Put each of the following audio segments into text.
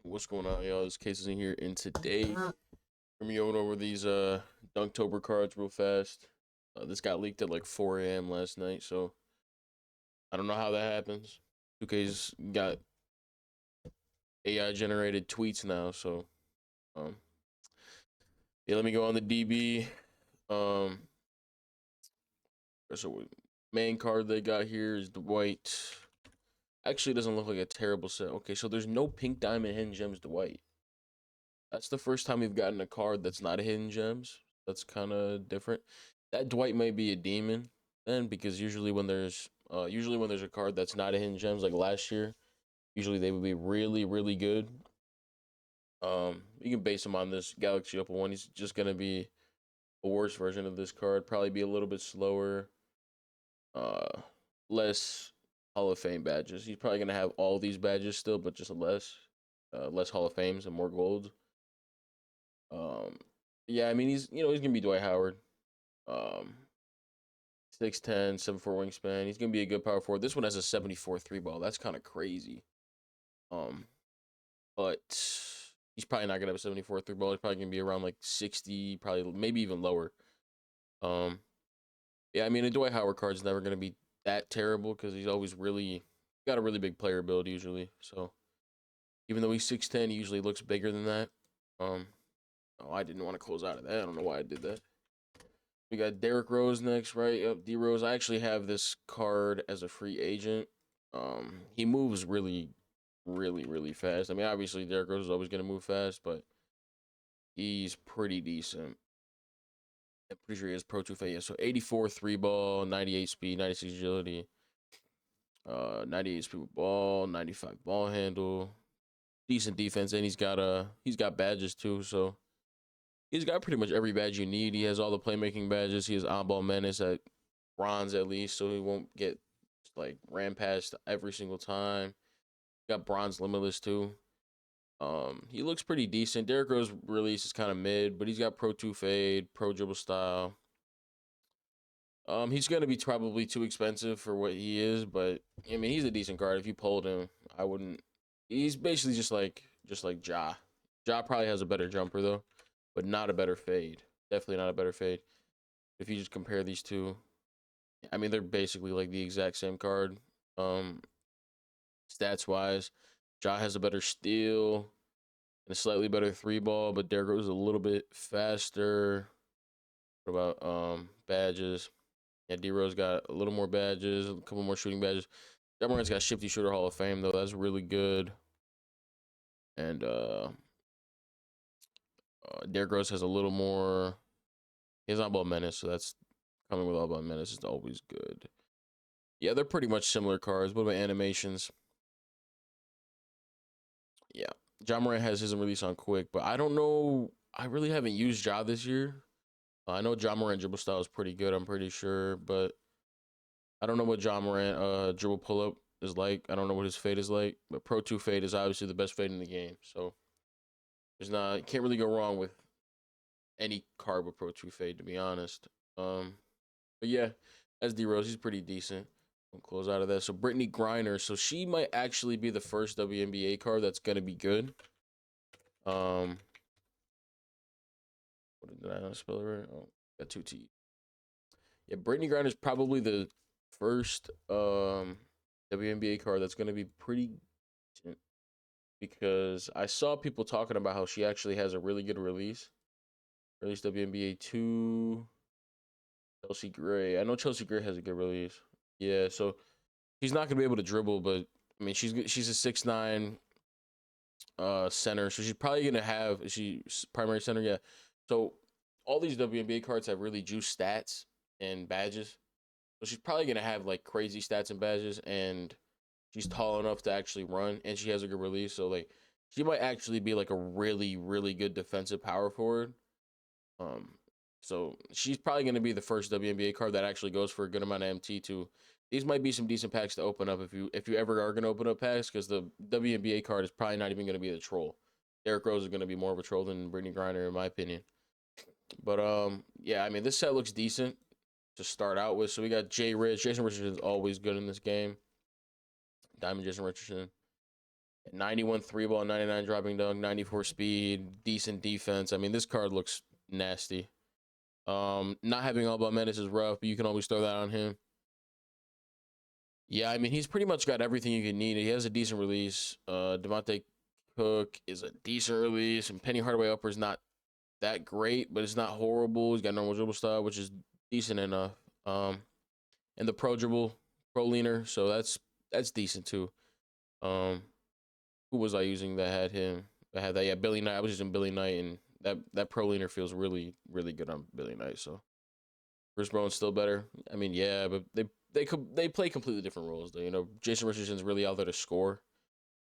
What's going on, y'all? This Case is in here, and today we're gonna going over these Dunktober cards real fast. This got leaked at like 4 a.m. last night, so I don't know how that happens. 2K's got AI generated tweets now, so um, yeah. Let me go on the DB. Um, so main card they got here is Dwight. Actually, it doesn't look like a terrible set. Okay, so there's no pink diamond hidden gems Dwight. That's the first time we've gotten a card that's not a hidden gems. That's kind of different. That Dwight may be a demon then, because usually when there's a card that's not a hidden gems, like last year, usually they would be really really good. You can base him on this Galaxy Opal one. He's just gonna be a worse version of this card. Probably be a little bit slower. Uh, Less Hall of Fame badges. He's probably gonna have all these badges still, but just less Hall of Fames and more gold. Um, yeah, I mean he's gonna be Dwight Howard. Um, 6'10", 7'4" wingspan. He's gonna be a good power forward. This one has a 74 three ball. That's kind of crazy. Um, but he's probably not gonna have a 74 three ball. He's probably gonna be around like 60, probably maybe even lower. Um, yeah, I mean a Dwight Howard card's never gonna be that terrible because he's always really got a really big player build usually. So even though he's 6'10", he usually looks bigger than that. Um, oh, I didn't want to close out of that. I don't know why I did that. We got Derrick Rose next, right? Yep, D Rose. I actually have this card as a free agent. He moves really, really, really fast. I mean, obviously Derrick Rose is always gonna move fast, but he's pretty decent. I'm pretty sure he has Pro 2 Fate. Yeah, so 84 three ball, 98 speed, 96 agility, 98 speed with ball, 95 ball handle, decent defense, and he's got badges too. So he's got pretty much every badge you need. He has all the playmaking badges. He has on-ball menace at bronze at least, so he won't get like ran past every single time. Got bronze limitless too. He looks pretty decent. Derrick Rose release is kind of mid, but he's got Pro 2 fade, Pro dribble style. He's gonna be probably too expensive for what he is, but I mean he's a decent guard. If you pulled him, I wouldn't. He's basically just like Ja. Ja probably has a better jumper though, but not a better fade. Definitely not a better fade. If you just compare these two, I mean they're basically like the exact same card. Um, Stats wise, Ja has a better steal and a slightly better three ball, but Derrick Rose is a little bit faster. What about badges? Yeah, D Rose got a little more badges, a couple more shooting badges. Morant's got Shifty Shooter Hall of Fame though. That's really good. And Derrick Rose has a little more. He has on-ball menace, so that's coming with on-ball menace is always good. Yeah, they're pretty much similar cards. What about animations? Yeah, Morant has his release on quick, but I don't know. I really haven't used this year. I know Morant dribble style is pretty good. I'm pretty sure, but I don't know what Morant dribble pull up is like. I don't know what his fade is like. But Pro 2 fade is obviously the best fade in the game. So there's not can't really go wrong with any card with Pro 2 fade, to be honest. But yeah, as D Rose, he's pretty decent. We'll close out of that. So Brittany Griner, so she might actually be the first WNBA card that's gonna be good. Um, what did I not spell it right? Oh, got two T. Yeah, Brittany Griner is probably the first WNBA card that's gonna be pretty decent because I saw people talking about how she actually has a really good release. Release WNBA 2. Chelsea Gray. I know Chelsea Gray has a good release. Yeah, so she's not gonna be able to dribble, but I mean she's a 6'9" center, so she's probably gonna have primary center. Yeah, so all these WNBA cards have really juiced stats and badges, so she's probably gonna have like crazy stats and badges, and she's tall enough to actually run, and she has a good release, so like she might actually be like a really really good defensive power forward. Um, so she's probably going to be the first WNBA card that actually goes for a good amount of MT too. These might be some decent packs to open up if you ever are going to open up packs, because the WNBA card is probably not even going to be the troll. Derrick Rose is going to be more of a troll than Brittany Griner, in my opinion. But yeah, I mean this set looks decent to start out with. So we got Jay Rich. Jason Richardson is always good in this game. Diamond Jason Richardson. 91 3 ball, 99 dropping dunk, 94 speed, decent defense. I mean, this card looks nasty. Not having all about Menace is rough, but you can always throw that on him. Yeah, I mean, he's pretty much got everything you can need. He has a decent release. Devontae Cook is a decent release, and Penny Hardaway upper is not that great, but it's not horrible. He's got normal dribble style, which is decent enough. And the pro dribble, pro leaner, so that's decent too. Who was I using that had him? I had that. Yeah, Billy Knight. I was using Billy Knight, and that pro leaner feels really really good on Billy Knight. So Bruce Brown's still better. I mean, yeah, but they play completely different roles. Though, you know, Jason Richardson's really out there to score.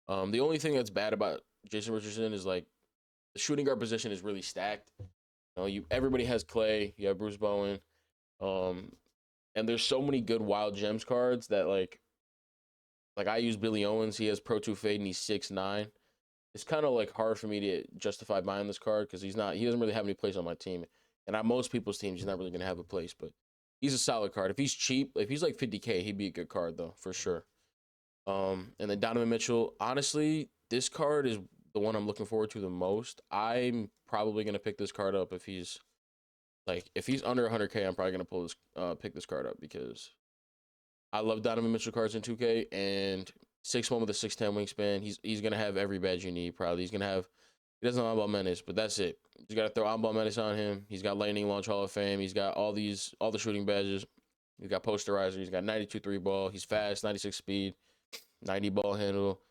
The only thing that's bad about Jason Richardson is like the shooting guard position is really stacked. Everybody has Clay. You have Bruce Bowen. And there's so many good wild gems cards that like I use Billy Owens. He has Pro 2 fade and he's 6'9". It's kind of like hard for me to justify buying this card because he doesn't really have any place on my team. And on most people's teams, he's not really gonna have a place, but he's a solid card. If he's cheap, if he's like 50K, he'd be a good card though, for sure. And then Donovan Mitchell, honestly, this card is the one I'm looking forward to the most. I'm probably gonna pick this card up if he's under 100K. I'm probably gonna pick this card up because I love Donovan Mitchell cards in 2K, and 6'1" with a 6'10" wingspan. He's gonna have every badge you need. Probably he doesn't know about Menace, but that's it. You got to throw on-ball Menace on him. He's got Lightning Launch Hall of Fame. He's got all the shooting badges. He's got Posterizer. He's got 92 3-ball. He's fast, 96 speed, 90 ball handle,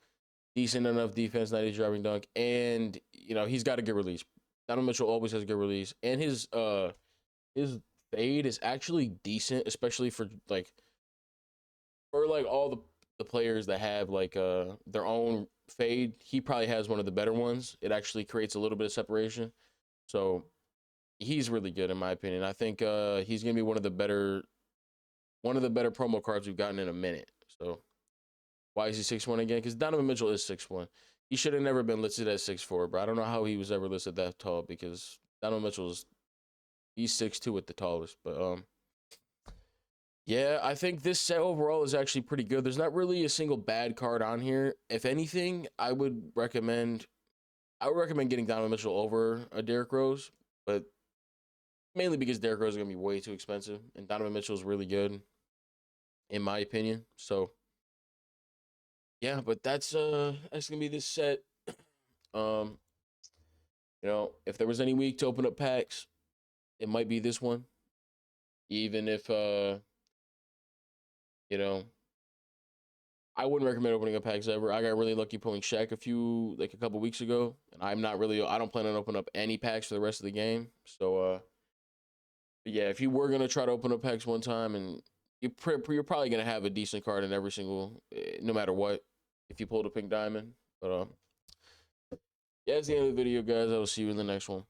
decent enough defense, 90 driving dunk, and he's got a good release. Donovan Mitchell always has a good release, and his fade is actually decent, especially for all the players that have their own fade. He probably has one of the better ones. It actually creates a little bit of separation. So he's really good in my opinion. I think he's gonna be one of the better promo cards we've gotten in a minute. So why is he 6'1" again? Because Donovan Mitchell is 6'1". He should have never been listed at 6'4", but I don't know how he was ever listed that tall because Donovan Mitchell's he's 6'2" at the tallest. But yeah, I think this set overall is actually pretty good. There's not really a single bad card on here. If anything, I would recommend getting Donovan Mitchell over a Derrick Rose, but mainly because Derrick Rose is going to be way too expensive, and Donovan Mitchell is really good, in my opinion. So, yeah, but that's going to be this set. Um, if there was any week to open up packs, it might be this one. Even if I wouldn't recommend opening up packs ever. I got really lucky pulling Shaq a couple weeks ago, and I don't plan on opening up any packs for the rest of the game. So, yeah, if you were gonna try to open up packs one time, and you're probably gonna have a decent card in every single, no matter what, if you pulled a pink diamond. But yeah, that's the end of the video, guys. I will see you in the next one.